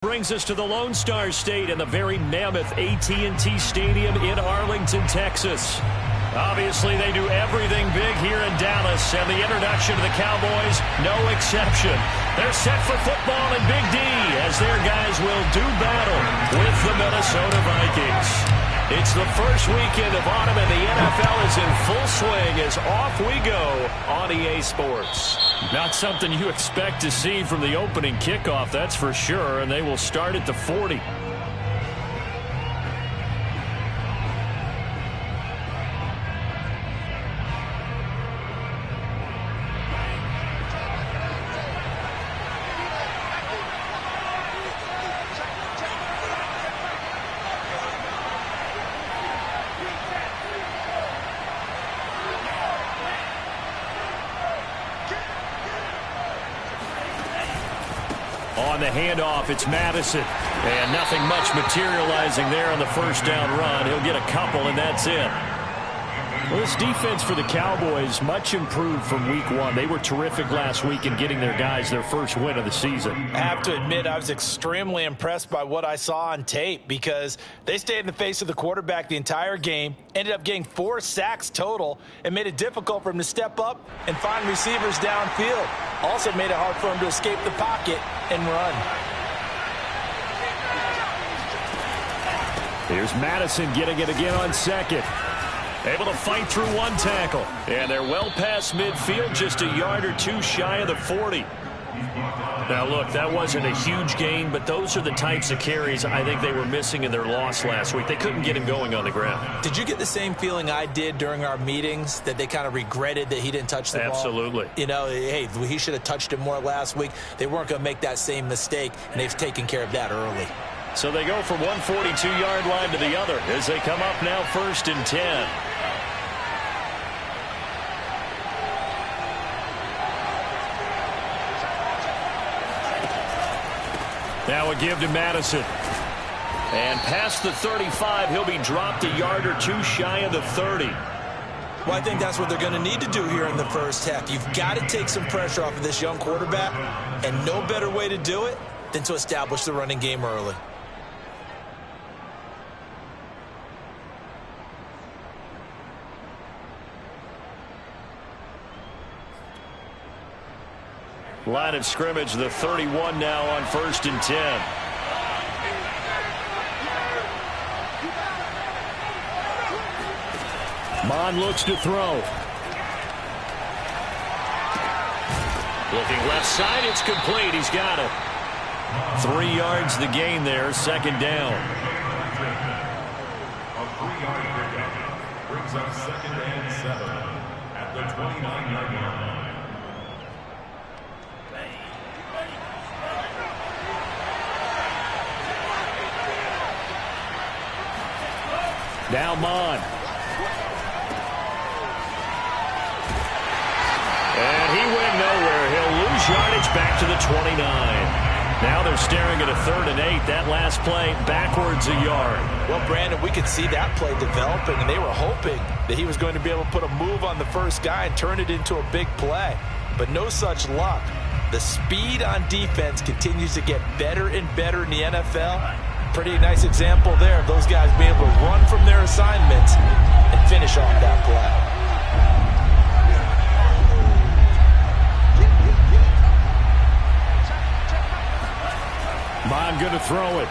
Brings us to the Lone Star State and the very mammoth AT&T Stadium in Arlington, Texas. Obviously, they do everything big here in Dallas, and the introduction to the Cowboys, no exception. They're set for football in Big D as their guys will do battle with the Minnesota Vikings. It's the first weekend of autumn, and the NFL is in full swing as off we go on EA Sports. Not something you expect to see from the opening kickoff, that's for sure, and they will start at the 40. On the handoff, it's Madison. And nothing much materializing there on the first down run. He'll get a couple, and that's it. Well, this defense for the Cowboys, much improved from week one. They were terrific last week in getting their guys their first win of the season. I have to admit, I was extremely impressed by what I saw on tape because they stayed in the face of the quarterback the entire game, ended up getting 4 sacks total, and made it difficult for him to step up and find receivers downfield. Also made it hard for him to escape the pocket and run. Here's Madison getting it again on second. Able to fight through one tackle. And they're well past midfield, just a yard or two shy of the 40. Now, look, that wasn't a huge gain, but those are the types of carries I think they were missing in their loss last week. They couldn't get him going on the ground. Did you get the same feeling I did during our meetings, that they kind of regretted that he didn't touch the ball? Absolutely. You know, hey, he should have touched it more last week. They weren't going to make that same mistake, and they've taken care of that early. So they go from one 42-yard line to the other as they come up now 1st and 10. Now a give to Madison. And past the 35, he'll be dropped a yard or two shy of the 30. Well, I think that's what they're going to need to do here in the first half. You've got to take some pressure off of this young quarterback, and no better way to do it than to establish the running game early. Line of scrimmage, the 31 now on 1st and 10. Mon looks to throw. Looking left side, it's complete. He's got it. 3 yards the gain there, 2nd down. A 3-yard pickup brings up 2nd and 7 at the 29-yard line. Now Mon. And he went nowhere. He'll lose yardage back to the 29. Now they're staring at a 3rd and 8. That last play backwards a yard. Well, Brandon, we could see that play developing, and they were hoping that he was going to be able to put a move on the first guy and turn it into a big play. But no such luck. The speed on defense continues to get better and better in the NFL. Pretty nice example there of those guys being able to run from their assignments and finish off that play. Mon going to throw it.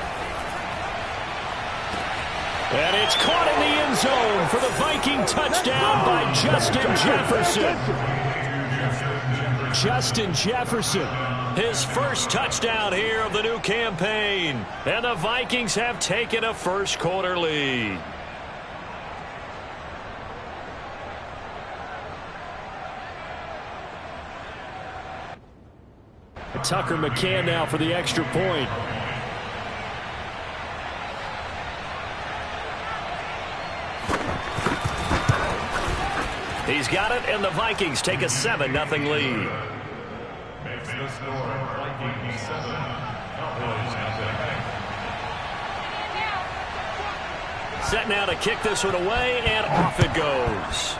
And it's caught in the end zone for the Viking touchdown by Justin Jefferson. Justin Jefferson, his first touchdown here of the new campaign. And the Vikings have taken a first-quarter lead. Tucker McCann now for the extra point. He's got it, and the Vikings take a 7-0 lead. Makes the score Vikings 7. Cowboys nothing. Set now to kick this one away, and off it goes.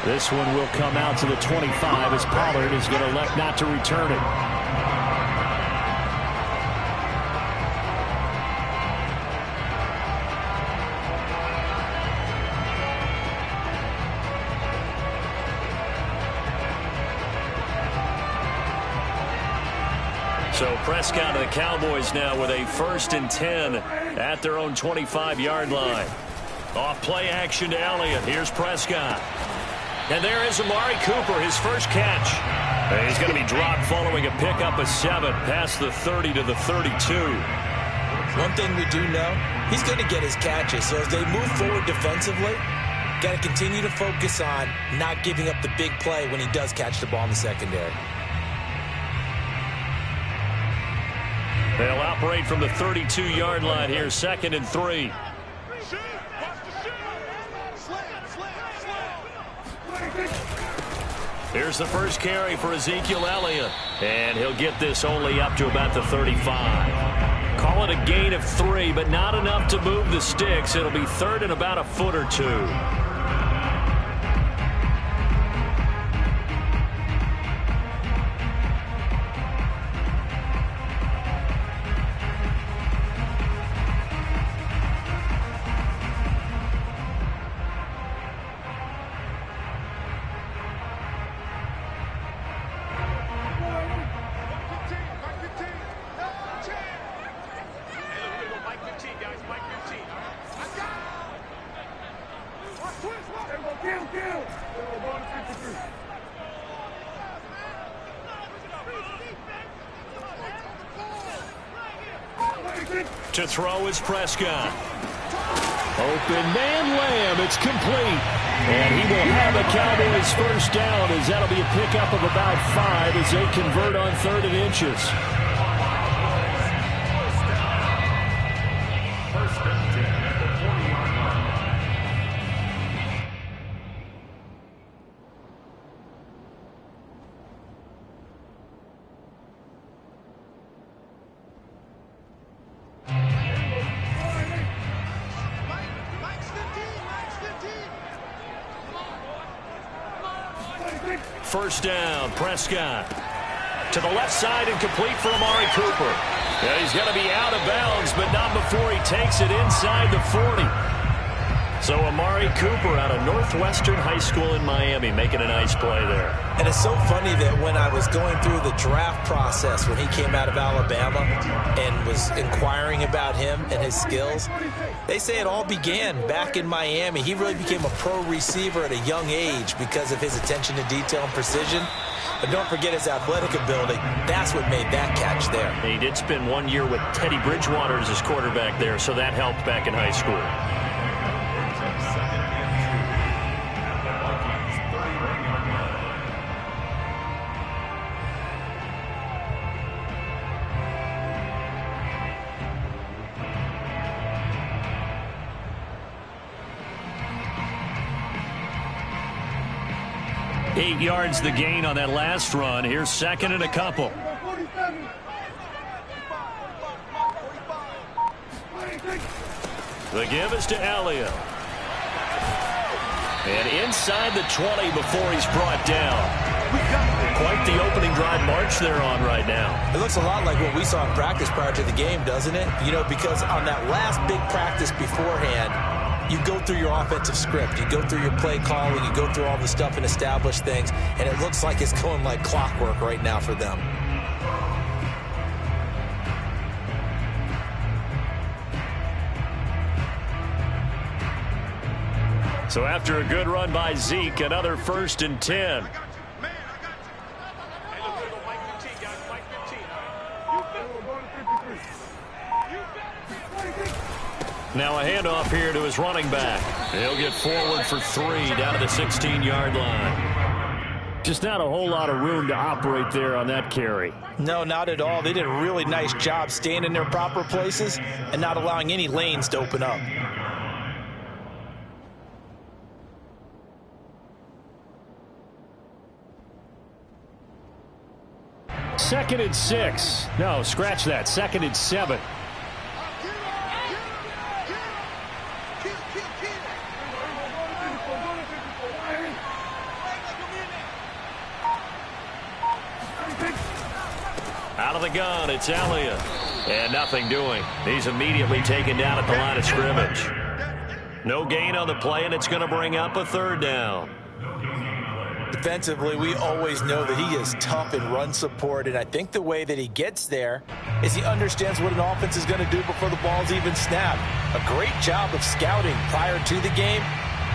This one will come out to the 25 as Pollard is going to elect not to return it. So Prescott and the Cowboys now with a 1st and 10 at their own 25-yard line. Off play action to Elliott. Here's Prescott. And there is Amari Cooper, his first catch. And he's going to be dropped following a pickup of 7 past the 30 to the 32. One thing we do know, he's going to get his catches. So as they move forward defensively, got to continue to focus on not giving up the big play when he does catch the ball in the secondary. They'll operate from the 32-yard line here, 2nd and 3. Here's the first carry for Ezekiel Elliott. And he'll get this only up to about the 35. Call it a gain of 3, but not enough to move the sticks. It'll be 3rd and about a foot or 2. To throw is Prescott. Open man Lamb. It's complete. And he will have a Cowboys first down as that'll be a pickup of about 5 as they convert on 3rd and inches. First and 10 at the 40-yard line. First down, Prescott. To the left side and complete for Amari Cooper. Yeah, he's going to be out of bounds, but not before he takes it inside the 40. So Amari Cooper out of Northwestern High School in Miami making a nice play there. And it's so funny that when I was going through the draft process when he came out of Alabama and was inquiring about him and his skills, they say it all began back in Miami. He really became a pro receiver at a young age because of his attention to detail and precision. But don't forget his athletic ability. That's what made that catch there. He did spend 1 year with Teddy Bridgewater as his quarterback there, so that helped back in high school. 8 yards the gain on that last run. Here's 2nd and a couple. The give is to Elliott. And inside the 20 before he's brought down. Quite the opening drive march they're on right now. It looks a lot like what we saw in practice prior to the game, doesn't it? You know, because on that last big practice beforehand, you go through your offensive script. You go through your play calling. You go through all the stuff and establish things. And it looks like it's going like clockwork right now for them. So after a good run by Zeke, another 1st and 10. Now a handoff here to his running back. He'll get forward for 3 down to the 16-yard line. Just not a whole lot of room to operate there on that carry. No, not at all. They did a really nice job staying in their proper places and not allowing any lanes to open up. Second and 6. No, scratch that. 2nd and 7. Out of the gun, it's Elliott. And nothing doing. He's immediately taken down at the line of scrimmage. No gain on the play, and it's going to bring up a third down. Defensively, we always know that he is tough in run support, and I think the way that he gets there is he understands what an offense is going to do before the ball's even snapped. A great job of scouting prior to the game,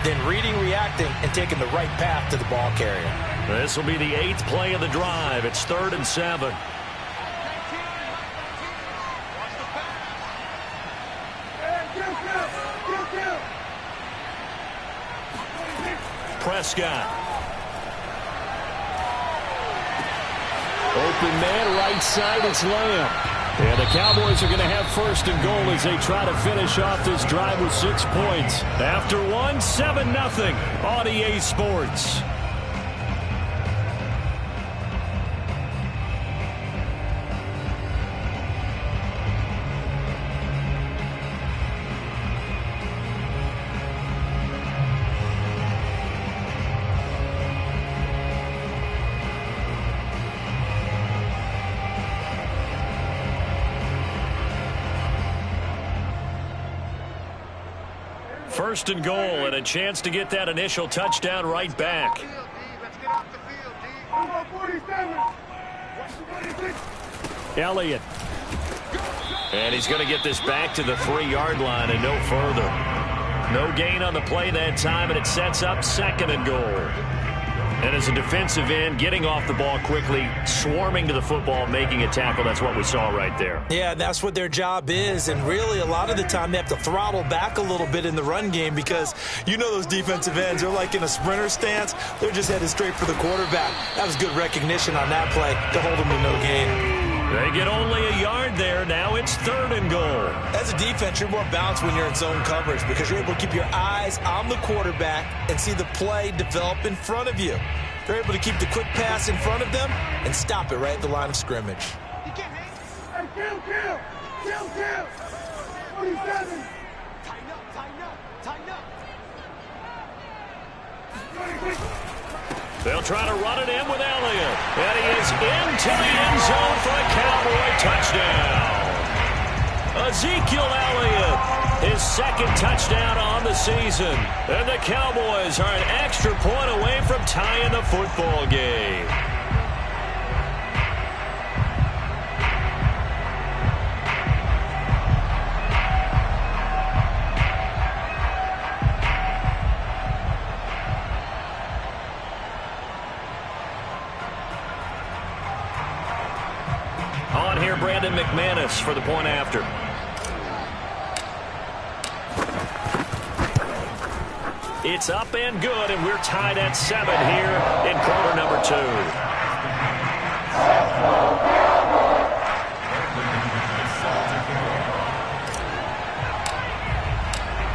then reading, reacting, and taking the right path to the ball carrier. This will be the 8th play of the drive. It's 3rd and 7. Prescott. Open man, right side, it's Lamb. And the Cowboys are going to have 1st and goal as they try to finish off this drive with 6 points. After 7-0 on EA Sports. First and goal, and a chance to get that initial touchdown right back. Elliott. And he's going to get this back to the 3-yard line and no further. No gain on the play that time, and it sets up 2nd and goal. And as a defensive end, getting off the ball quickly, swarming to the football, making a tackle, that's what we saw right there. Yeah, that's what their job is, and really a lot of the time they have to throttle back a little bit in the run game because you know those defensive ends, they're like in a sprinter stance. They're just headed straight for the quarterback. That was good recognition on that play to hold them to no gain. They get only a yard there. Now it's 3rd and goal. As a defense, you're more balanced when you're in zone coverage because you're able to keep your eyes on the quarterback and see the play develop in front of you. They're able to keep the quick pass in front of them and stop it right at the line of scrimmage. They'll try to run it in with Elliott. And he is into the end zone for a Cowboy touchdown. Ezekiel Elliott, his 2nd touchdown on the season. And the Cowboys are an extra point away from tying the football game. On here, Brandon McManus for the point after. It's up and good, and we're tied at 7 here in quarter number 2.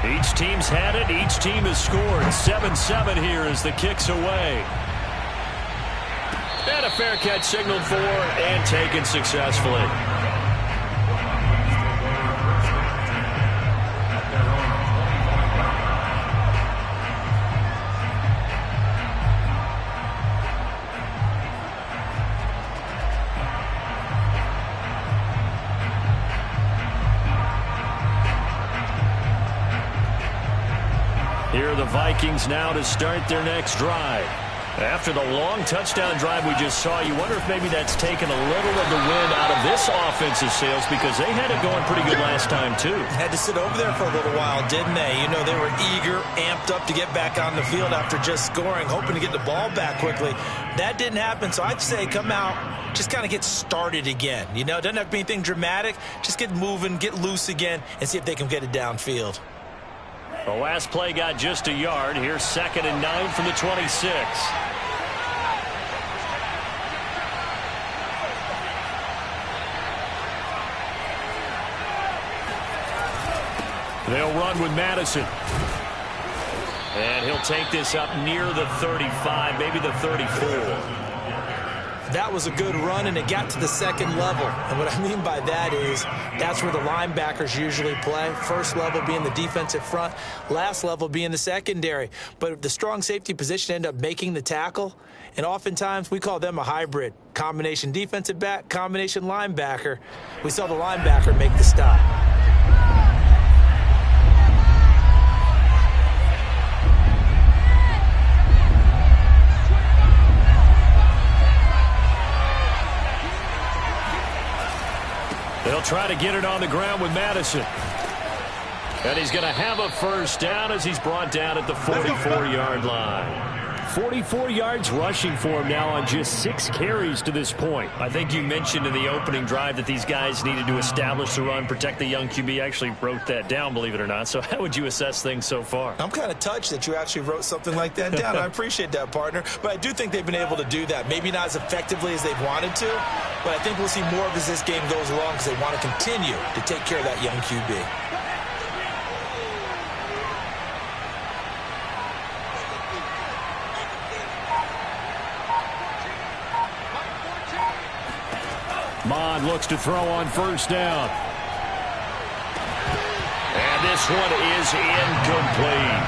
Each team's had it. Each team has scored. 7-7 here as the kick's away. And a fair catch signaled for and taken successfully. Here are the Vikings now to start their next drive. After the long touchdown drive we just saw, you wonder if maybe that's taken a little of the wind out of this offensive sails because they had it going pretty good last time, too. Had to sit over there for a little while, didn't they? You know, they were eager, amped up to get back on the field after just scoring, hoping to get the ball back quickly. That didn't happen, so I'd say come out, just kind of get started again. You know, it doesn't have to be anything dramatic. Just get moving, get loose again, and see if they can get it downfield. The last play got just a yard. Here's 2nd and 9 from the 26. They'll run with Madison. And he'll take this up near the 35, maybe the 34. that was a good run, and it got to the second level. And what I mean by that is that's where the linebackers usually play. First level being the defensive front, last level being the secondary. But the strong safety position ended up making the tackle, and oftentimes we call them a hybrid. Combination defensive back, combination linebacker. We saw the linebacker make the stop. They'll try to get it on the ground with Madison. And he's going to have a first down as he's brought down at the 44-yard line. 44 yards rushing for him now on just 6 carries to this point. I think you mentioned in the opening drive that these guys needed to establish the run, protect the young QB. Actually wrote that down, believe it or not. So how would you assess things so far? I'm kind of touched that you actually wrote something like that down. I appreciate that, partner. But I do think they've been able to do that. Maybe not as effectively as they've wanted to, but I think we'll see more of as this game goes along because they want to continue to take care of that young QB. Mon looks to throw on first down. And this one is incomplete.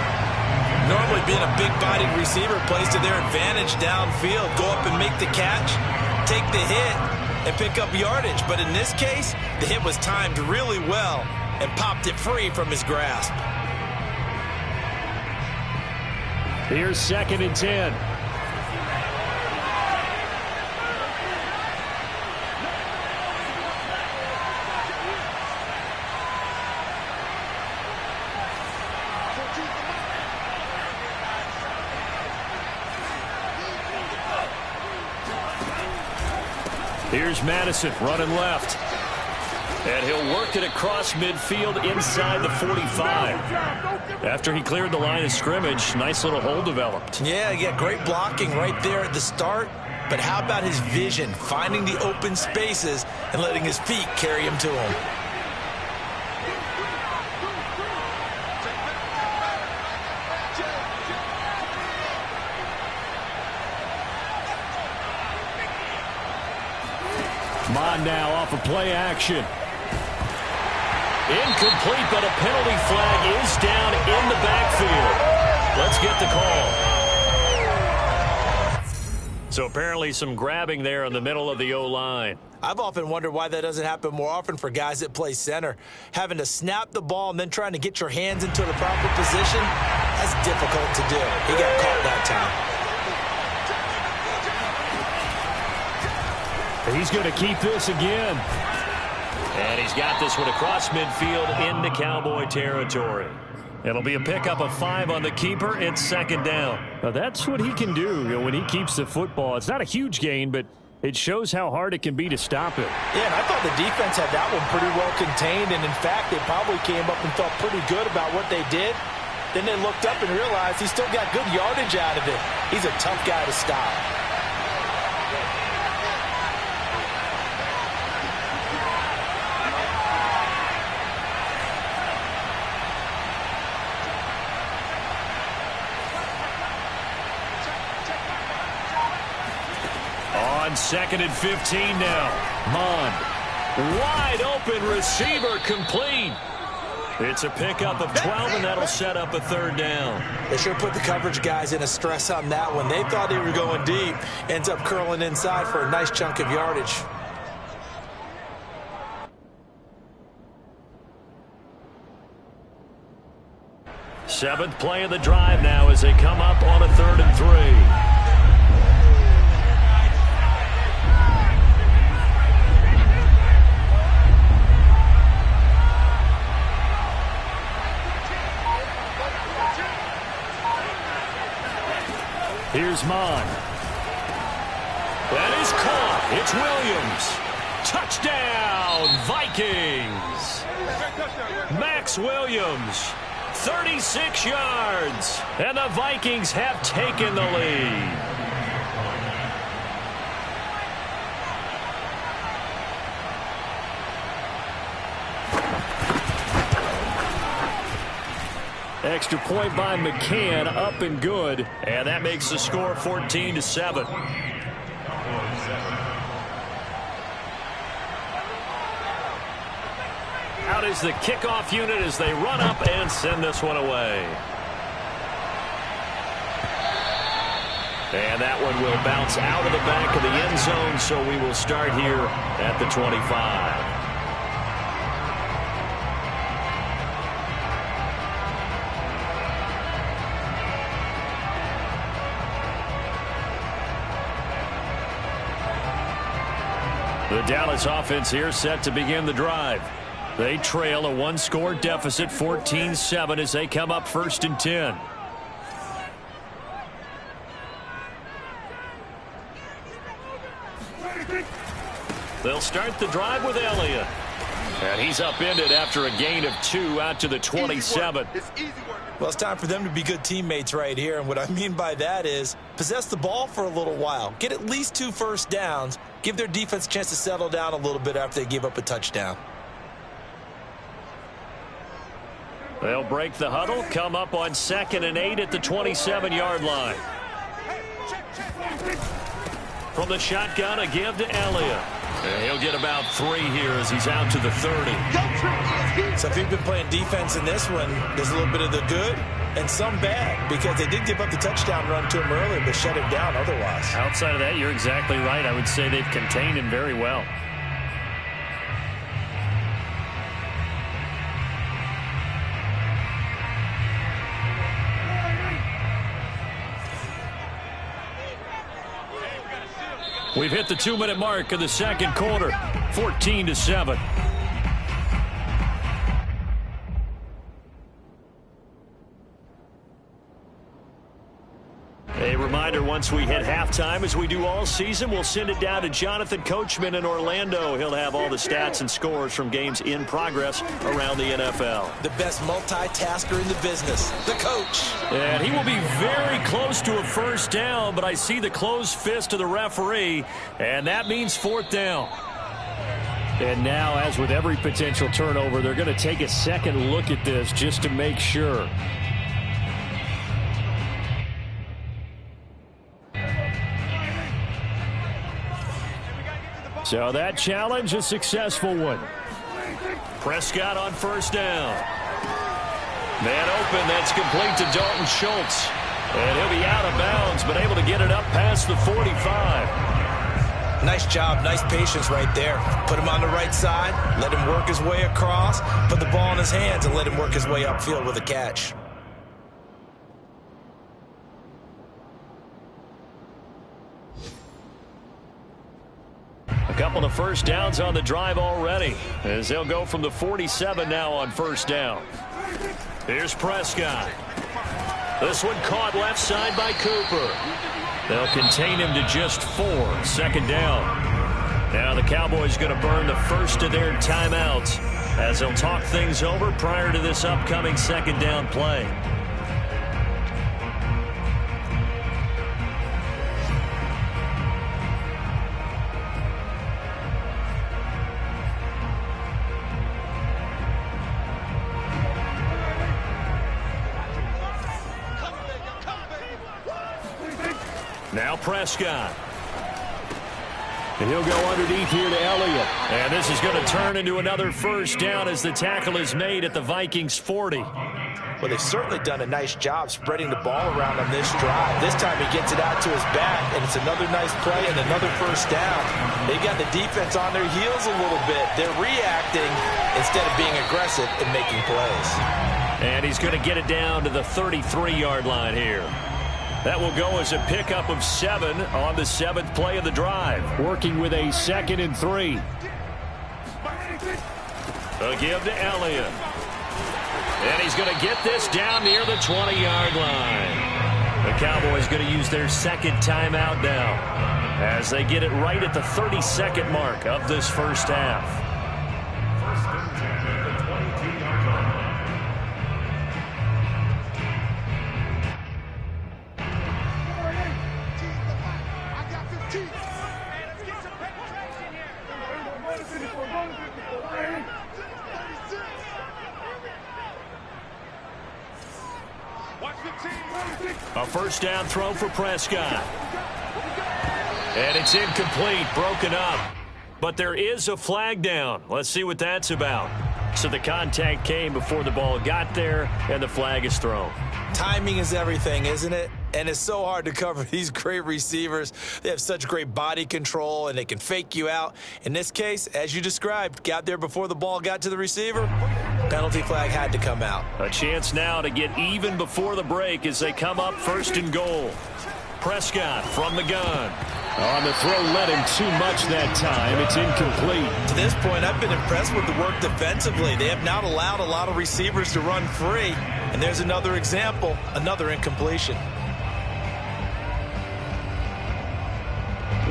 Normally being a big-bodied receiver plays to their advantage downfield. Go up and make the catch, take the hit, and pick up yardage. But in this case, the hit was timed really well and popped it free from his grasp. Here's 2nd and 10. Here's Madison running left. And he'll work it across midfield inside the 45. After he cleared the line of scrimmage, nice little hole developed. Yeah, great blocking right there at the start. But how about his vision, finding the open spaces and letting his feet carry him to him? Mon now off of play action. Incomplete, but a penalty flag is down in the backfield. Let's get the call. So apparently some grabbing there in the middle of the O-line. I've often wondered why that doesn't happen more often for guys that play center. Having to snap the ball and then trying to get your hands into the proper position, that's difficult to do. He got caught that time. He's going to keep this again. And he's got this one across midfield into Cowboy territory. It'll be a pickup of 5 on the keeper. It's 2nd down. Now that's what he can do, when he keeps the football. It's not a huge gain, but it shows how hard it can be to stop it. Yeah, and I thought the defense had that one pretty well contained. And, in fact, they probably came up and felt pretty good about what they did. Then they looked up and realized he still got good yardage out of it. He's a tough guy to stop. On 2nd and 15 now. Mon. Wide open receiver complete. It's a pickup of 12, and that'll set up a 3rd down. They sure put the coverage guys in a stress on that one. They thought they were going deep. Ends up curling inside for a nice chunk of yardage. Seventh play of the drive now as they come up on a 3rd and 3. Here's Mon. That is caught. It's Williams. Touchdown, Vikings. Max Williams, 36 yards. And the Vikings have taken the lead. Extra point by McCann, up and good. And that makes the score 14-7. out is the kickoff unit as they run up and send this one away. And that one will bounce out of the back of the end zone, so we will start here at the 25. The Dallas offense here set to begin the drive. They trail a one-score deficit, 14-7, as they come up 1st and 10. They'll start the drive with Elliott. And he's upended after a gain of 2 out to the 27. Well, it's time for them to be good teammates right here. And what I mean by that is possess the ball for a little while. Get at least 2 first downs. Give their defense a chance to settle down a little bit after they give up a touchdown. They'll break the huddle, come up on 2nd and 8 at the 27-yard line. From the shotgun, a give to Elliott. And he'll get about 3 here as he's out to the 30. So if you've been playing defense in this one, there's a little bit of the good and some bad, because they did give up the touchdown run to him earlier, but shut him down otherwise. Outside of that, you're exactly right. I would say they've contained him very well. We've hit the 2-minute mark of the second quarter, 14-7. A reminder, once we hit halftime, as we do all season, we'll send it down to Jonathan Coachman in Orlando. He'll have all the stats and scores from games in progress around the NFL. The best multitasker in the business, the coach. And he will be very close to a first down, but I see the closed fist of the referee, and that means 4th down. And now, as with every potential turnover, they're going to take a second look at this just to make sure. So that challenge, a successful one. Prescott on 1st down. Man open, that's complete to Dalton Schultz. And he'll be out of bounds, but able to get it up past the 45. Nice job, nice patience right there. Put him on the right side, let him work his way across, put the ball in his hands, and let him work his way upfield with a catch. A couple of first downs on the drive already, as they'll go from the 47 now on 1st down. Here's Prescott. This one caught left side by Cooper. They'll contain him to just 4, 2nd down. Now the Cowboys going to burn the first of their timeouts as they'll talk things over prior to this upcoming 2nd down play. Now Prescott. And he'll go underneath here to Elliott. And this is going to turn into another first down as the tackle is made at the Vikings 40. Well, they've certainly done a nice job spreading the ball around on this drive. This time he gets it out to his back, and it's another nice play and another first down. They've got the defense on their heels a little bit. They're reacting instead of being aggressive and making plays. And he's going to get it down to the 33-yard line here. That will go as a pickup of 7 on the 7th play of the drive. Working with a 2nd and 3. A give to Elliott. And he's going to get this down near the 20-yard line. The Cowboys going to use their 2nd timeout now as they get it right at the 32nd mark of this first half. A first down throw for Prescott. And it's incomplete, broken up. But there is a flag down. Let's see what that's about. So the contact came before the ball got there, and the flag is thrown. Timing is everything, isn't it? And it's so hard to cover these great receivers. They have such great body control, and they can fake you out. In this case, as you described, got there before the ball got to the receiver. Penalty flag had to come out. A chance now to get even before the break as they come up 1st and goal. Prescott from the gun. On the throw, led him too much that time. It's incomplete. To this point, I've been impressed with the work defensively. They have not allowed a lot of receivers to run free. And there's another example, another incompletion.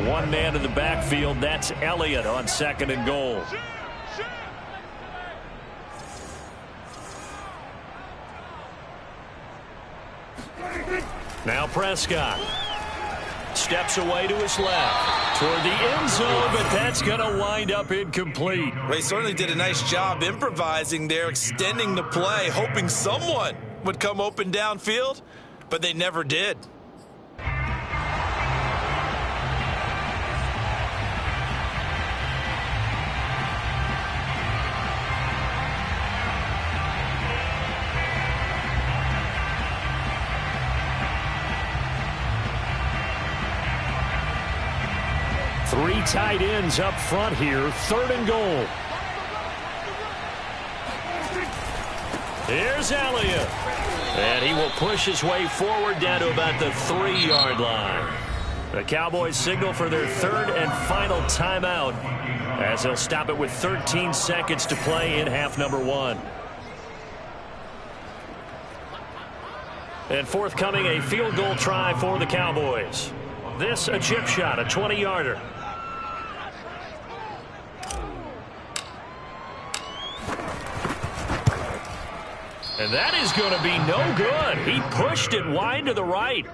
One man in the backfield, that's Elliott on 2nd and goal. Now Prescott steps away to his left toward the end zone, but that's going to wind up incomplete. They certainly did a nice job improvising there, extending the play, hoping someone would come open downfield, but they never did. Three tight ends up front here. 3rd and goal. Here's Elliott. And he will push his way forward down to about the 3-yard line. The Cowboys signal for their 3rd and final timeout as they'll stop it with 13 seconds to play in half number 1. And forthcoming, a field goal try for the Cowboys. This a chip shot, a 20-yarder. And that is going to be no good. He pushed it wide to the right.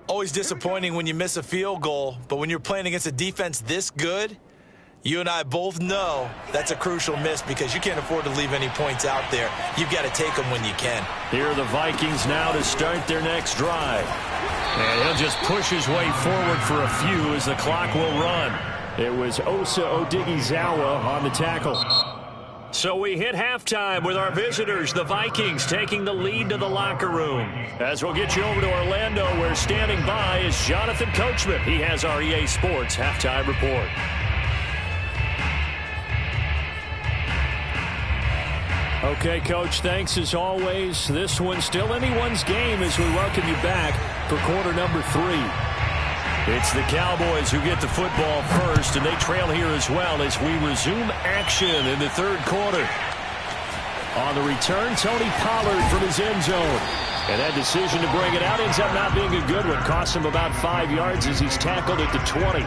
Always disappointing when you miss a field goal, but when you're playing against a defense this good, you and I both know that's a crucial miss because you can't afford to leave any points out there. You've got to take them when you can. Here are the Vikings now to start their next drive. And he'll just push his way forward for a few as the clock will run. It was Osa Odighizuwa on the tackle. So we hit halftime with our visitors, the Vikings, taking the lead to the locker room. As we'll get you over to Orlando, where standing by is Jonathan Coachman. He has our EA Sports halftime report. Okay, Coach, thanks as always. This one's still anyone's game as we welcome you back for quarter number 3. It's the Cowboys who get the football first, and they trail here as well as we resume action in the 3rd quarter. On the return, Tony Pollard from his end zone. And that decision to bring it out ends up not being a good one. Costs him about 5 yards as he's tackled at the 20.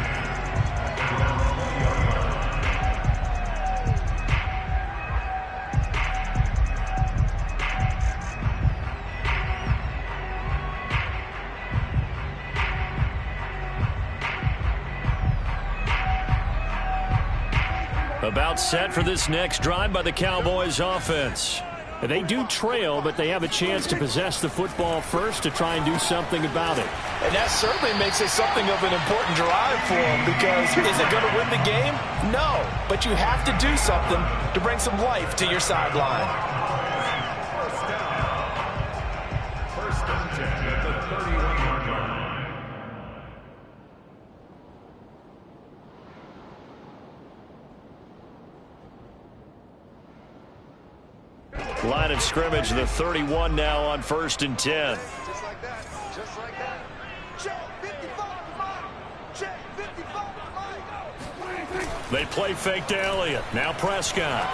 About set for this next drive by the Cowboys offense. They do trail, but they have a chance to possess the football first to try and do something about it. And that certainly makes it something of an important drive for them because is it going to win the game? No, but you have to do something to bring some life to your sideline. First and 10 at the 31-yard line. Line of scrimmage, the 31 now on 1st and 10. Just like that. Just like that. Check 55 Check 55 They play fake to Elliott. Now Prescott.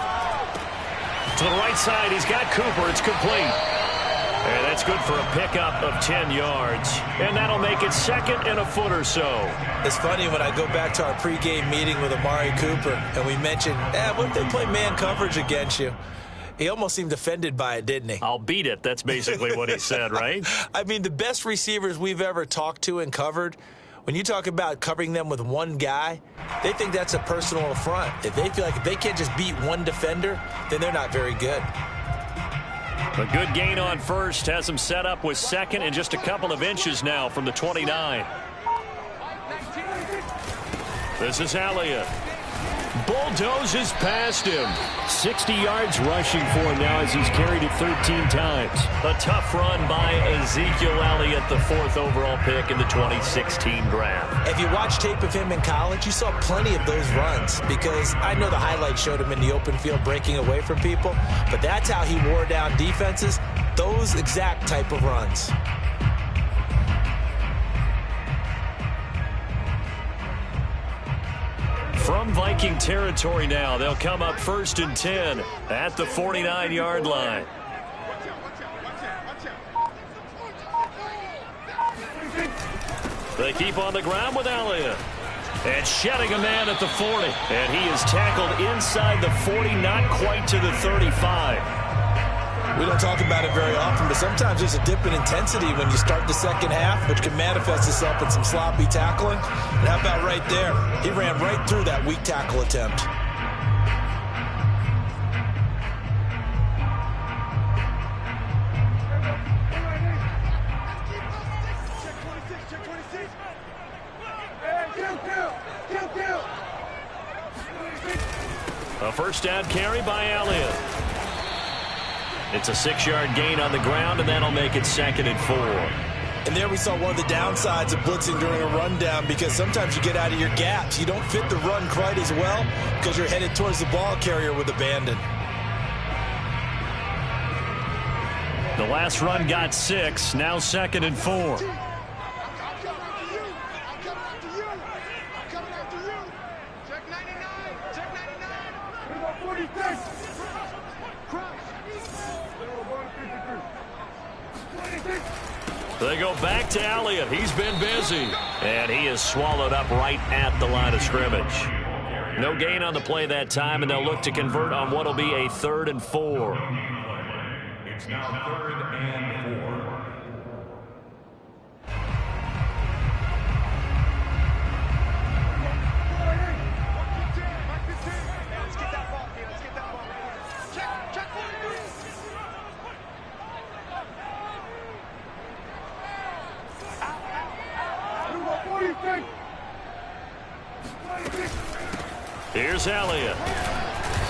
To the right side, he's got Cooper. It's complete. And that's good for a pickup of 10 yards. And that'll make it 2nd and a foot or so. It's funny when I go back to our pregame meeting with Amari Cooper and we mentioned, what if they play man coverage against you? He almost seemed offended by it, didn't he? I'll beat it. That's basically what he said, right? I mean, the best receivers we've ever talked to and covered, when you talk about covering them with one guy, they think that's a personal affront. If they feel like if they can't just beat one defender, then they're not very good. A good gain on first has him set up with 2nd and just a couple of inches now from the 29. This is Elliott. bulldozes past him. 60 yards rushing for him now as he's carried it 13 times. A tough run by Ezekiel Elliott, the 4th overall pick in the 2016 draft. If you watch tape of him in college, you saw plenty of those runs, because I know the highlights showed him in the open field breaking away from people, but that's how he wore down defenses, those exact type of runs. From Viking territory now, they'll come up 1st and 10 at the 49-yard line. They keep on the ground with Elliott. And shedding a man at the 40. And he is tackled inside the 40, not quite to the 35. We don't talk about it very often, but sometimes there's a dip in intensity when you start the second half, which can manifest itself in some sloppy tackling. And how about right there? He ran right through that weak tackle attempt. A first down carry by Elliott. It's a 6-yard gain on the ground, and that'll make it 2nd and 4. And there we saw one of the downsides of blitzing during a rundown, because sometimes you get out of your gaps. You don't fit the run quite as well because you're headed towards the ball carrier with abandon. The last run got 6, now 2nd and 4. They go back to Elliott. He's been busy. And he is swallowed up right at the line of scrimmage. No gain on the play that time, and they'll look to convert on what will be a 3rd and 4. It's now 3rd and 4. Here's Elliott.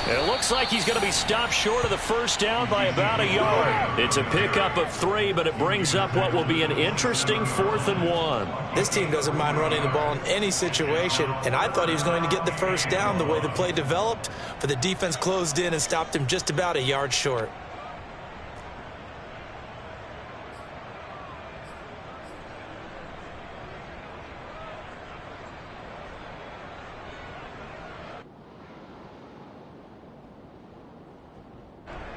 It looks like he's going to be stopped short of the first down by about a yard. It's a pickup of 3, but it brings up what will be an interesting 4th and 1. This team doesn't mind running the ball in any situation, and I thought he was going to get the first down the way the play developed, but the defense closed in and stopped him just about a yard short.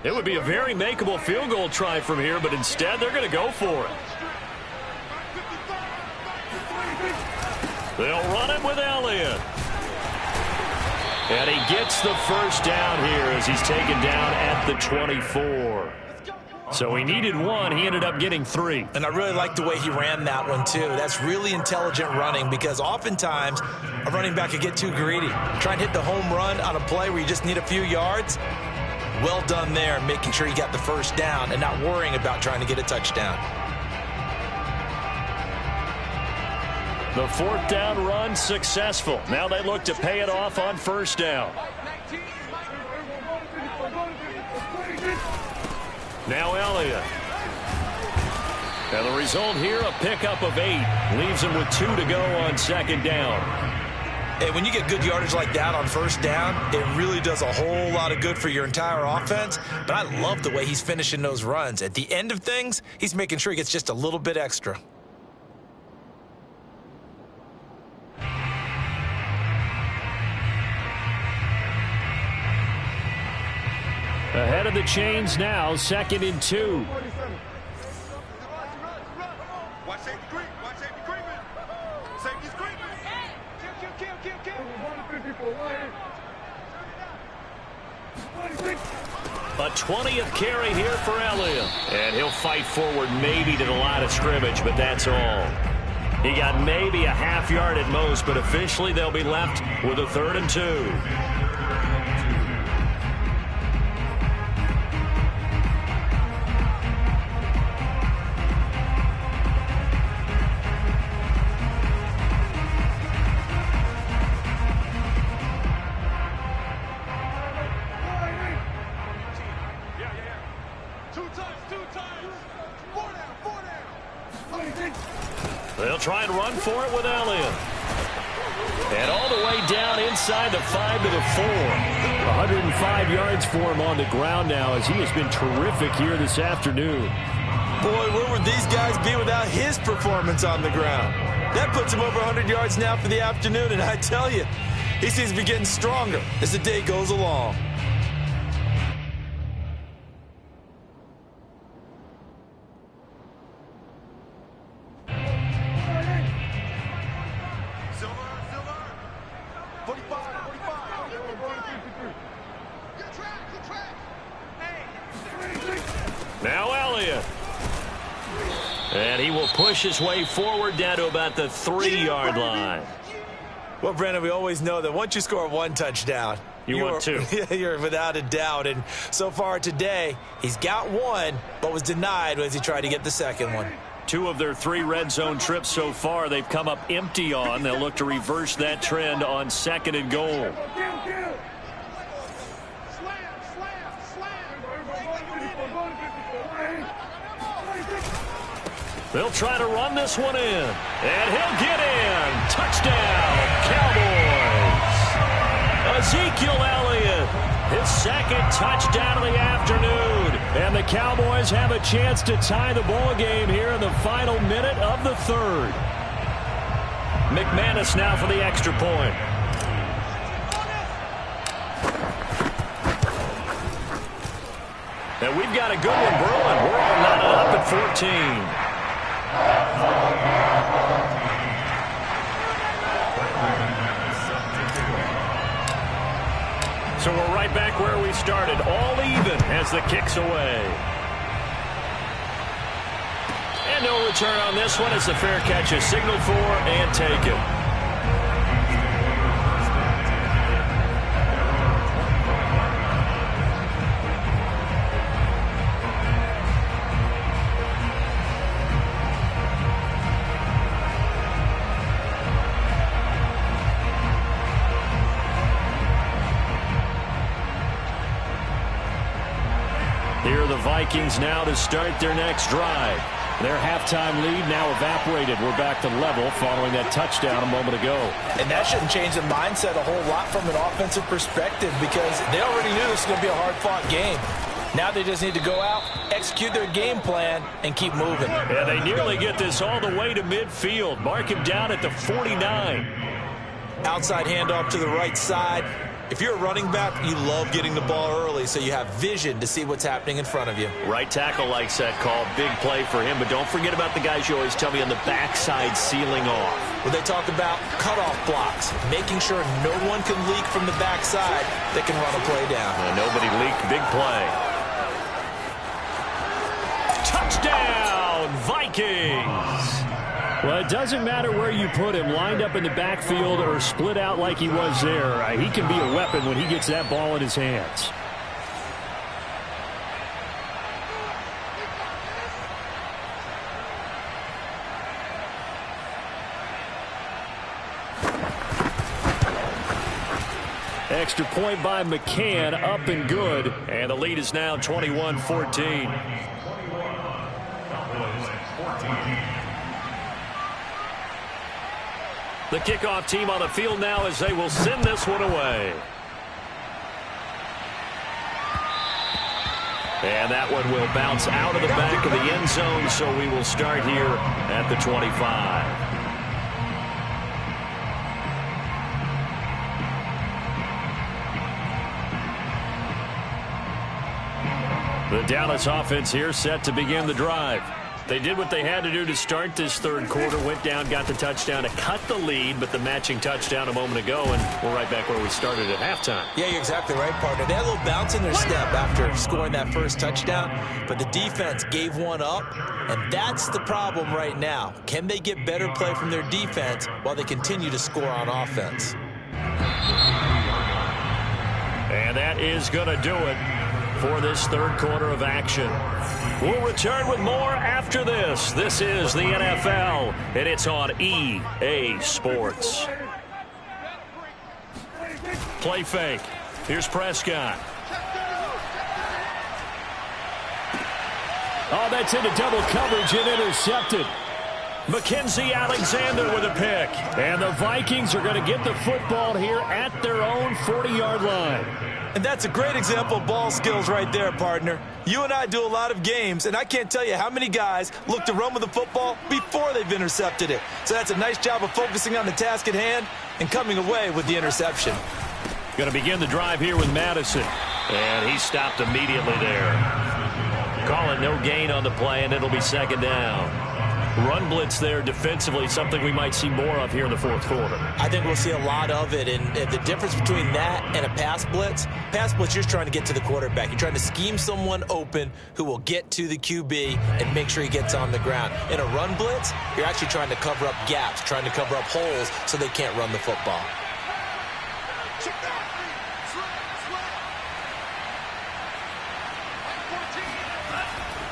It would be a very makeable field goal try from here, but instead they're going to go for it. They'll run it with Elliott. And he gets the first down here as he's taken down at the 24. So he needed 1. He ended up getting 3. And I really like the way he ran that one, too. That's really intelligent running, because oftentimes a running back could get too greedy. Try and hit the home run on a play where you just need a few yards. Well done there, making sure he got the first down and not worrying about trying to get a touchdown. The 4th down run successful. Now they look to pay it off on first down. Now Elliott. And the result here, a pickup of 8. Leaves him with 2 to go on 2nd down. And when you get good yardage like that on first down, it really does a whole lot of good for your entire offense. But I love the way he's finishing those runs. At the end of things, he's making sure he gets just a little bit extra. Ahead of the chains now, 2nd and 2. Watch safety creep. Watch safety creeping. Safety's creeping. A 20th carry here for Elliott. And he'll fight forward maybe to the line of scrimmage, but that's all. He got maybe a half yard at most, but officially they'll be left with a 3rd and 2. They'll try and run for it with Elliott. And all the way down inside the 5 to the 4. 105 yards for him on the ground now as he has been terrific here this afternoon. Boy, where would these guys be without his performance on the ground? That puts him over 100 yards now for the afternoon, and I tell you, he seems to be getting stronger as the day goes along. Now Elliott. And he will push his way forward down to about the 3-yard line. Well, Brandon, we always know that once you score one touchdown, you want two. You're without a doubt. And so far today, he's got one, but was denied as he tried to get the second one. 2 of their 3 red zone trips so far, they've come up empty on. They'll look to reverse that trend on 2nd and goal. They'll try to run this one in. And he'll get in. Touchdown, Cowboys. Ezekiel Elliott, his 2nd touchdown of the afternoon. And the Cowboys have a chance to tie the ball game here in the final minute of the 3rd. McManus now for the extra point. And we've got a good one brewing. We're all knotted up at 14. So we're right back where we started, all even as the kick's away. And no return on this one as the fair catch is signaled for and taken. Here are the Vikings now to start their next drive. Their halftime lead now evaporated. We're back to level following that touchdown a moment ago. And that shouldn't change the mindset a whole lot from an offensive perspective because they already knew this was going to be a hard-fought game. Now they just need to go out, execute their game plan, and keep moving. Yeah, they nearly get this all the way to midfield. Mark him down at the 49. Outside handoff to the right side. If you're a running back, you love getting the ball early so you have vision to see what's happening in front of you. Right tackle likes that call. Big play for him. But don't forget about the guys you always tell me on the backside sealing off. Well, they talk about cutoff blocks, making sure no one can leak from the backside that can run a play down. Nobody leaked. Big play. Touchdown, Vikings! Well, it doesn't matter where you put him, lined up in the backfield or split out like he was there. He can be a weapon when he gets that ball in his hands. Extra point by McCann, up and good. And the lead is now 21-14. The kickoff team on the field now as they will send this one away. And that one will bounce out of the back of the end zone, so we will start here at the 25. The Dallas offense here set to begin the drive. They did what they had to do to start this 3rd quarter, went down, got the touchdown to cut the lead, but the matching touchdown a moment ago, and we're right back where we started at halftime. Yeah, you're exactly right, partner. They had a little bounce in their step after scoring that first touchdown, but the defense gave one up, and that's the problem right now. Can they get better play from their defense while they continue to score on offense? And that is going to do it for this 3rd quarter of action. We'll return with more after this. This is the NFL, and it's on EA Sports. Play fake. Here's Prescott. Oh, that's into double coverage and intercepted. Mackenzie Alexander with a pick. And the Vikings are going to get the football here at their own 40-yard line. And that's a great example of ball skills right there, partner. You and I do a lot of games, and I can't tell you how many guys look to run with the football before they've intercepted it. So that's a nice job of focusing on the task at hand and coming away with the interception. Going to begin the drive here with Madison. And he stopped immediately there. Calling no gain on the play, and it'll be second down. Run blitz there defensively, something we might see more of here in the fourth quarter. I think we'll see a lot of it, and the difference between that and a pass blitz, you're just trying to get to the quarterback. You're trying to scheme someone open who will get to the QB and make sure he gets on the ground. In a run blitz, you're actually trying to cover up gaps, trying to cover up holes so they can't run the football.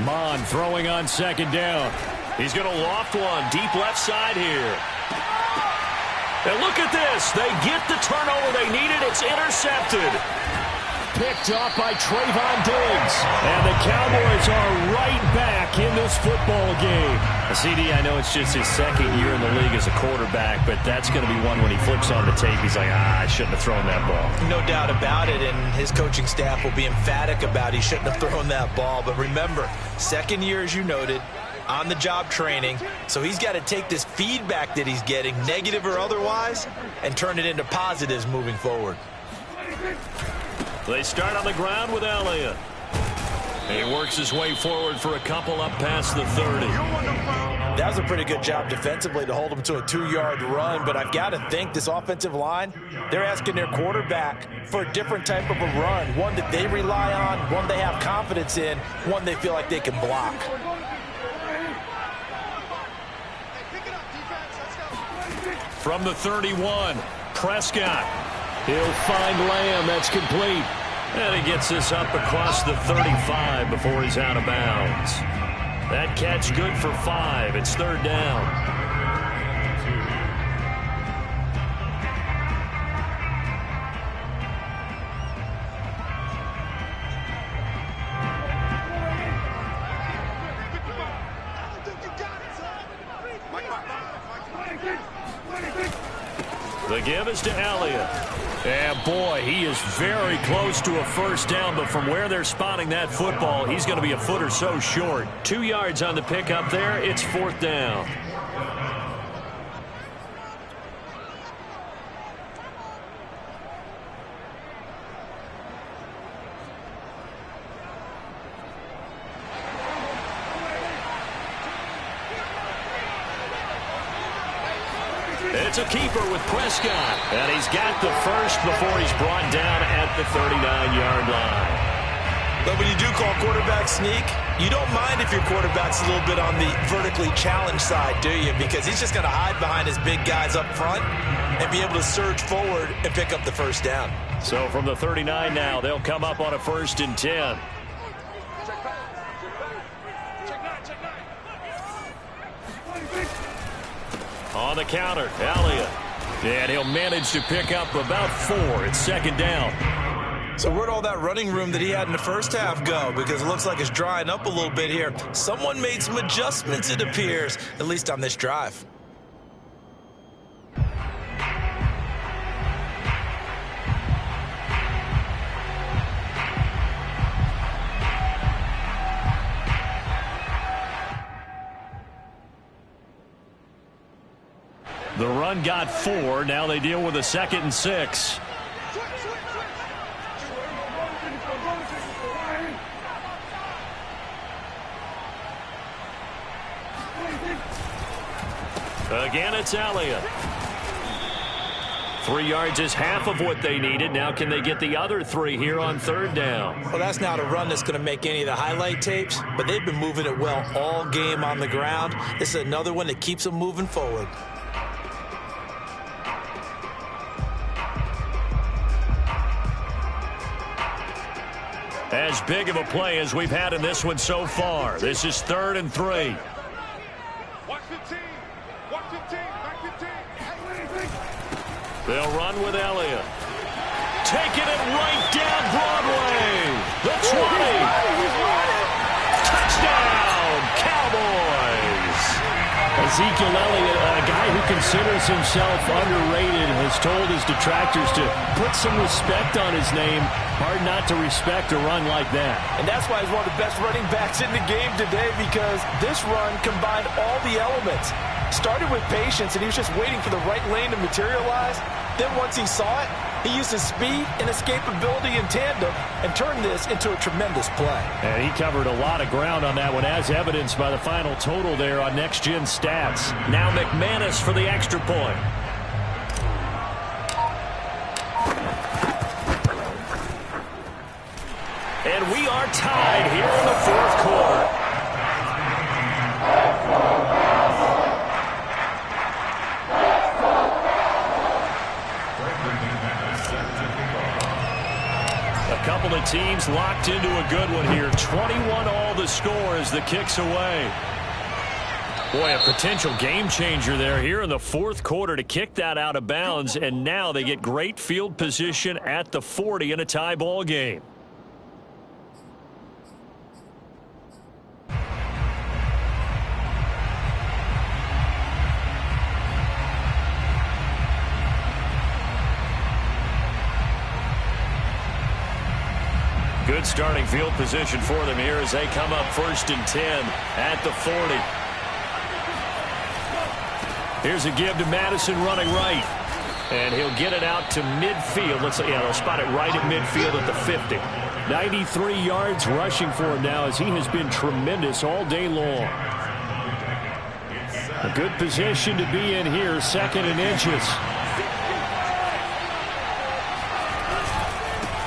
Mon throwing on second down. He's going to loft one deep left side here. And look at this. They get the turnover they needed. It's intercepted. Picked off by Trayvon Diggs. And the Cowboys are right back in this football game. CD, I know it's just his second year in the league as a quarterback, but that's going to be one when he flips on the tape. He's like, I shouldn't have thrown that ball. No doubt about it, and his coaching staff will be emphatic about he shouldn't have thrown that ball. But remember, second year, as you noted, on-the-job training, so he's got to take this feedback that he's getting, negative or otherwise, and turn it into positives moving forward. They start on the ground with Elliott. He works his way forward for a couple up past the 30. That was a pretty good job defensively to hold him to a 2-yard run, but I've got to think this offensive line, they're asking their quarterback for a different type of a run, one that they rely on, one they have confidence in, one they feel like they can block. From the 31, Prescott. He'll find Lamb. That's complete. And he gets this up across the 35 before he's out of bounds. That catch good for 5. It's third down. The give is to Elliott. And boy, he is very close to a first down, but from where they're spotting that football, he's going to be a foot or so short. 2 yards on the pickup there. It's fourth down. It's a keeper with Prescott. And he's got the first before he's brought down at the 39-yard line. But when you do call quarterback sneak, you don't mind if your quarterback's a little bit on the vertically challenged side, do you? Because he's just going to hide behind his big guys up front and be able to surge forward and pick up the first down. So from the 39 now, they'll come up on a 1st and 10. On the counter, Elliott. And he'll manage to pick up about 4. It's second down. So where'd all that running room that he had in the first half go? Because it looks like it's drying up a little bit here. Someone made some adjustments, it appears, at least on this drive. The run got 4. Now they deal with a 2nd and 6. Again, it's Elliott. 3 yards is half of what they needed. Now can they get the other 3 here on third down? Well, that's not a run that's going to make any of the highlight tapes, but they've been moving it well all game on the ground. This is another one that keeps them moving forward. As big of a play as we've had in this one so far. This is 3rd and 3. They'll run with Elliott. Taking it right down Broadway. The 20. Touchdown, Cowboys. Ezekiel Elliott, a guy who considers himself underrated, has told his detractors to put some respect on his name. Hard not to respect a run like that. And that's why he's one of the best running backs in the game today, because this run combined all the elements. Started with patience, and he was just waiting for the right lane to materialize. Then once he saw it, he used his speed and escapability in tandem and turned this into a tremendous play. And he covered a lot of ground on that one, as evidenced by the final total there on Next Gen Stats. Now McManus for the extra point. And we are tied here in the fourth quarter. A couple of teams locked into a good one here. 21 all the score as the kick's away. Boy, a potential game changer there here in the fourth quarter to kick that out of bounds. And now they get great field position at the 40 in a tie ball game. Good starting field position for them here as they come up 1st and 10 at the 40. Here's a give to Madison running right. And he'll get it out to midfield. They'll spot it right at midfield at the 50. 93 yards rushing for him now as he has been tremendous all day long. A good position to be in here, 2nd and inches.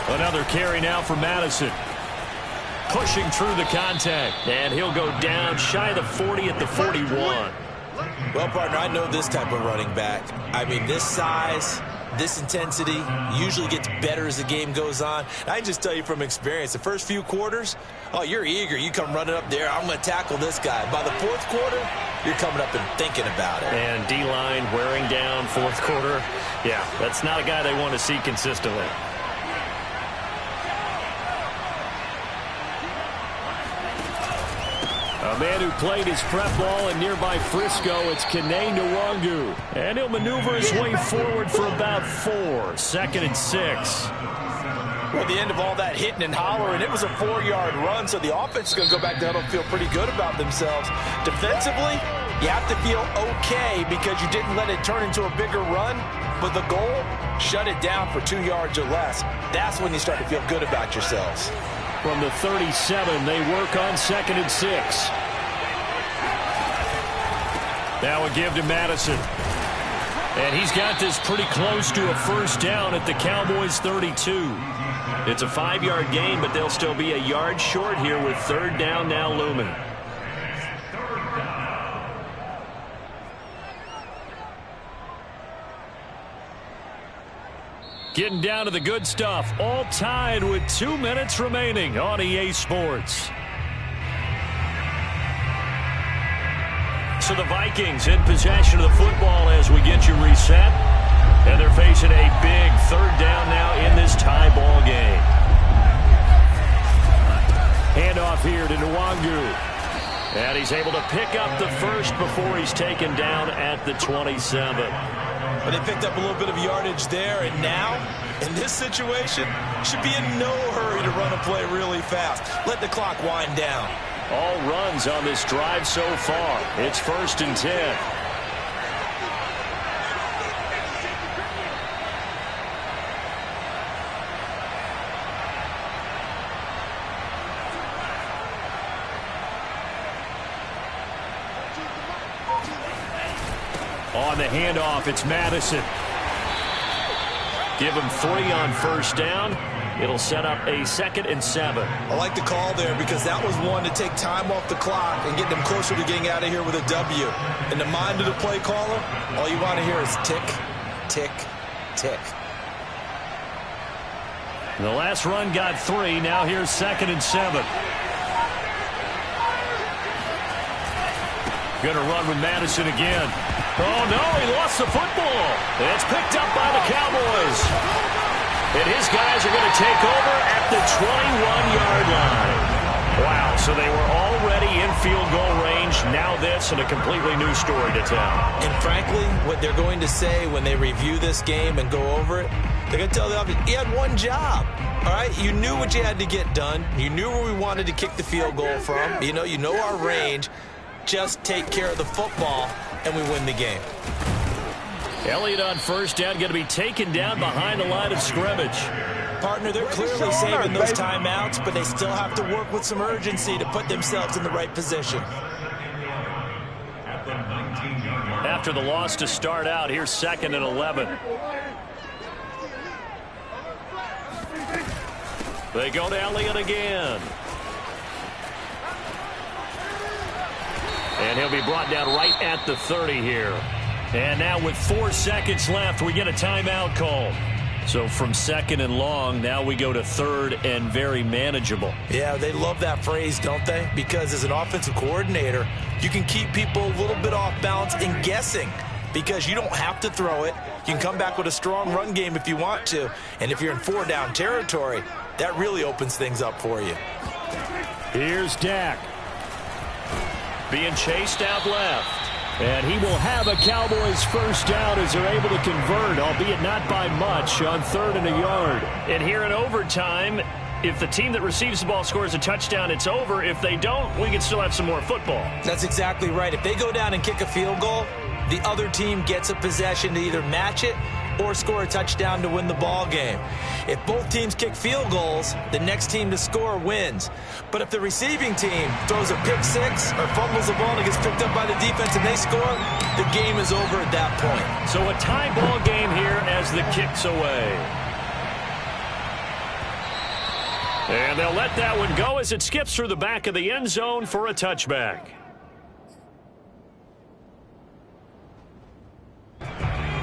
Another carry now for Madison. Pushing through the contact. And he'll go down shy of the 40 at the 41. Well, partner, I know this type of running back. I mean, this size, this intensity usually gets better as the game goes on. I can just tell you from experience, the first few quarters, oh, you're eager. You come running up there, I'm going to tackle this guy. By the fourth quarter, you're coming up and thinking about it. And D-line wearing down fourth quarter. Yeah, that's not a guy they want to see consistently. A man who played his prep ball in nearby Frisco, it's Kene Nwangu. And he'll maneuver his way forward for about 4. 2nd and 6. Well, at the end of all that hitting and hollering, it was a 4-yard run, so the offense is going to go back down and feel pretty good about themselves. Defensively, you have to feel okay because you didn't let it turn into a bigger run, but the goal, shut it down for 2 yards or less. That's when you start to feel good about yourselves. From the 37, they work on 2nd and 6. Now a give to Madison. And he's got this pretty close to a first down at the Cowboys' 32. It's a 5-yard gain, but they'll still be a yard short here with 3rd down now looming. Getting down to the good stuff, all tied with 2 minutes remaining on EA Sports. So the Vikings in possession of the football as we get you reset. And they're facing a big 3rd down now in this tie ball game. Handoff here to Nwangu. And he's able to pick up the first before he's taken down at the 27. But they picked up a little bit of yardage there, and now, in this situation, should be in no hurry to run a play really fast. Let the clock wind down. All runs on this drive so far. It's 1st and 10. On the handoff, it's Madison. Give him 3 on first down. It'll set up a 2nd and 7. I like the call there because that was one to take time off the clock and get them closer to getting out of here with a W. In the mind of the play caller, all you want to hear is tick, tick, tick. The last run got 3. Now here's 2nd and 7. Going to run with Madison again. Oh, no, he lost the football. It's picked up by the Cowboys. And his guys are going to take over at the 21-yard line. Wow, so they were already in field goal range catch, now this, and a completely new story to tell. And frankly, what they're going to say when they review this game and go over it, they're going to tell the offense, he had one job. All right, you knew what you had to get done. You knew where we wanted to kick the field goal from. You know our range. Just take care of the football, and we win the game. Elliott on first down, going to be taken down behind the line of scrimmage. Partner, they're clearly saving those timeouts, but they still have to work with some urgency to put themselves in the right position. After the loss to start out, here's 2nd and 11. They go to Elliott again. And he'll be brought down right at the 30 here. And now with 4 seconds left, we get a timeout call. So from 2nd and long, now we go to 3rd and very manageable. Yeah, they love that phrase, don't they? Because as an offensive coordinator, you can keep people a little bit off balance and guessing because you don't have to throw it. You can come back with a strong run game if you want to. And if you're in 4-down territory, that really opens things up for you. Here's Dak. Being chased out left. And he will have a Cowboys first down as they're able to convert, albeit not by much, on 3rd and a yard. And here in overtime, if the team that receives the ball scores a touchdown, it's over. If they don't, we can still have some more football. That's exactly right. If they go down and kick a field goal, the other team gets a possession to either match it or score a touchdown to win the ball game. If both teams kick field goals, the next team to score wins. But if the receiving team throws a pick six or fumbles the ball and it gets picked up by the defense and they score, the game is over at that point. So a tie ball game here as the kick's away. And they'll let that one go as it skips through the back of the end zone for a touchback.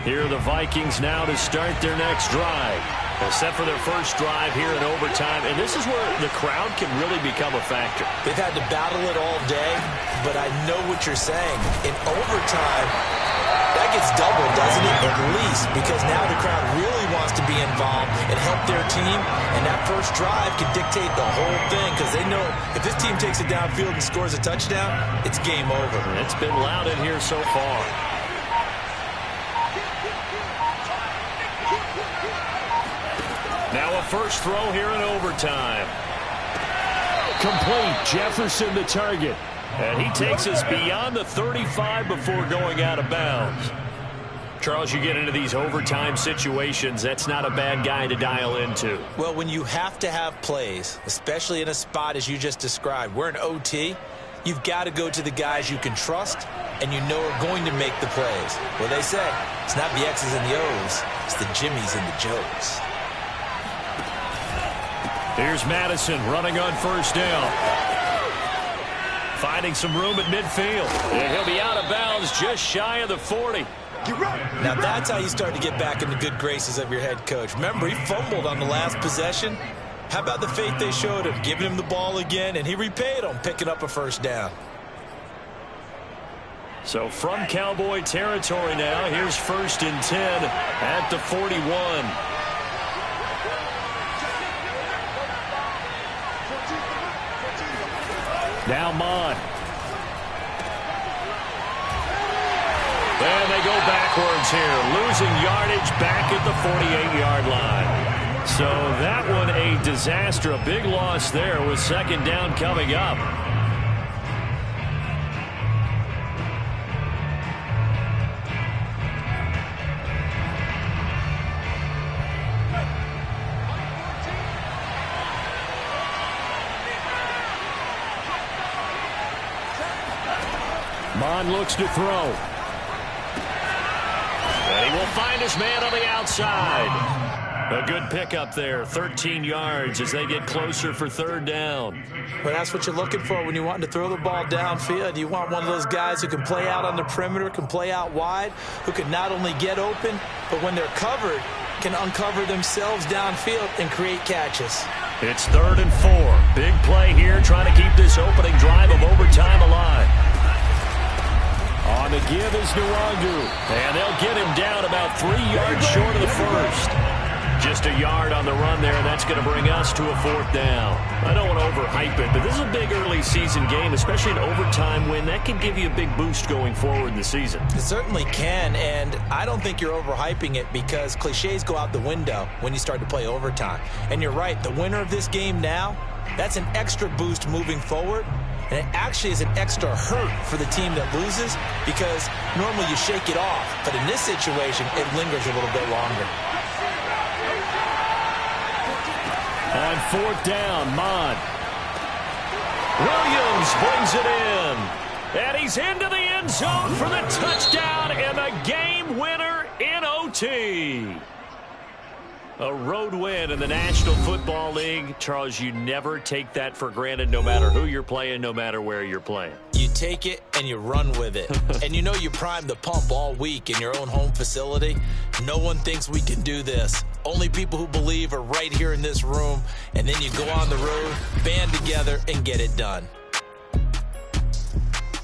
Here are the Vikings now to start their next drive. Set for their first drive here in overtime. And this is where the crowd can really become a factor. They've had to battle it all day, but I know what you're saying. In overtime, that gets doubled, doesn't it? At least, because now the crowd really wants to be involved and help their team. And that first drive can dictate the whole thing because they know if this team takes it downfield and scores a touchdown, it's game over. It's been loud in here so far. Now a first throw here in overtime. Complete. Jefferson the target. And he takes us beyond the 35 before going out of bounds. Charles, you get into these overtime situations, that's not a bad guy to dial into. Well, when you have to have plays, especially in a spot as you just described, we're in OT, you've got to go to the guys you can trust and you know are going to make the plays. Well, they say it's not the X's and the O's, it's the Jimmies and the Joes. Here's Madison running on first down. Finding some room at midfield. And he'll be out of bounds just shy of the 40. Now that's how you start to get back in the good graces of your head coach. Remember, he fumbled on the last possession. How about the faith they showed him, giving him the ball again, and he repaid them, picking up a first down. So from Cowboy territory now, here's 1st and 10 at the 41. Now Mon. And they go backwards here, losing yardage back at the 48-yard line. So that one a disaster, a big loss there with 2nd down coming up. Mon looks to throw. And he will find his man on the outside. A good pickup there, 13 yards as they get closer for 3rd down. Well, that's what you're looking for when you want to throw the ball downfield. You want one of those guys who can play out on the perimeter, can play out wide, who can not only get open, but when they're covered, can uncover themselves downfield and create catches. It's 3rd and 4. Big play here, trying to keep this opening drive of overtime alive. On the give is Nwangu. And they'll get him down about 3 yards short of the first. Just a yard on the run there, and that's going to bring us to a 4th down. I don't want to overhype it, but this is a big early season game, especially an overtime win. That can give you a big boost going forward in the season. It certainly can, and I don't think you're overhyping it because cliches go out the window when you start to play overtime. And you're right, the winner of this game now, that's an extra boost moving forward. And it actually is an extra hurt for the team that loses because normally you shake it off. But in this situation, it lingers a little bit longer. On 4th down, Mond. Williams brings it in. And he's into the end zone for the touchdown and the game winner in OT. A road win in the National Football League. Charles, you never take that for granted no matter who you're playing, no matter where you're playing. You take it and you run with it. And you know you primed the pump all week in your own home facility. No one thinks we can do this. Only people who believe are right here in this room. And then you go on the road, band together, and get it done.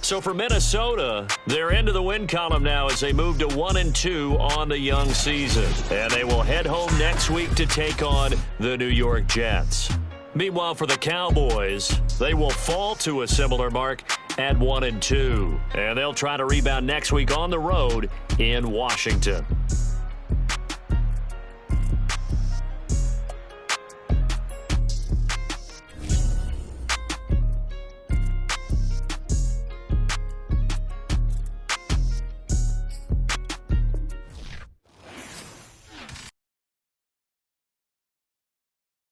So for Minnesota, they're into the win column now as they move to 1-2 on the young season. And they will head home next week to take on the New York Jets. Meanwhile, for the Cowboys, they will fall to a similar mark at 1-2. And they'll try to rebound next week on the road in Washington.